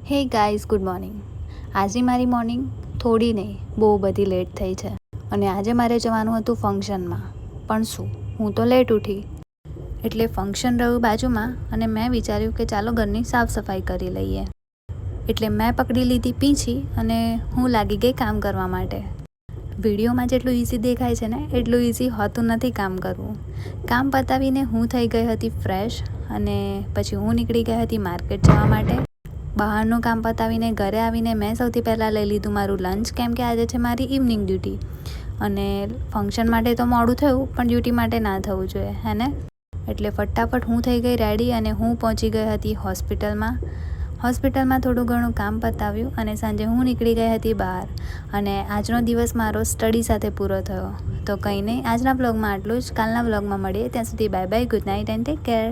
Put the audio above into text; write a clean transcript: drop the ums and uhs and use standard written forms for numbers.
Hey guys, good morning. આજની મારી morning થોડી નહીં બહુ બધી લેટ થઈ છે અને આજે મારે જવાનું હતું ફંક્શનમાં. પણ શું, હું તો લેટ ઉઠી એટલે ફંક્શન રહ્યું બાજુમાં અને મેં વિચાર્યું કે ચાલો ઘરની સાફ સફાઈ કરી લઈએ. એટલે મેં પકડી લીધી પીંછી અને હું લાગી ગઈ કામ કરવા માટે. વિડીયોમાં જેટલું ઇઝી દેખાય છે ને એટલું ઇઝી હોતું નથી કામ કરવું. કામ પતાવીને હું થઈ ગઈ હતી ફ્રેશ અને પછી હું નીકળી ગઈ હતી માર્કેટ જવા માટે. બહારનું કામ પતાવીને ઘરે આવીને મેં સૌથી પહેલાં લઈ લીધું મારું લંચ, કેમ કે આજે છે મારી ઇવનિંગ ડ્યુટી અને ફંક્શન માટે તો મોડું થયું પણ ડ્યુટી માટે ના થવું જોઈએ, હે ને? એટલે ફટાફટ હું થઈ ગઈ રેડી અને હું પહોંચી ગઈ હતી હોસ્પિટલમાં થોડું ઘણું કામ પતાવ્યું અને સાંજે હું નીકળી ગઈ હતી બહાર. અને આજનો દિવસ મારો સ્ટડી સાથે પૂરો થયો. તો કંઈ નહીં, આજના બ્લોગમાં આટલું જ. કાલના બ્લોગમાં મળીએ. ત્યાં સુધી bye bye, good night and take care.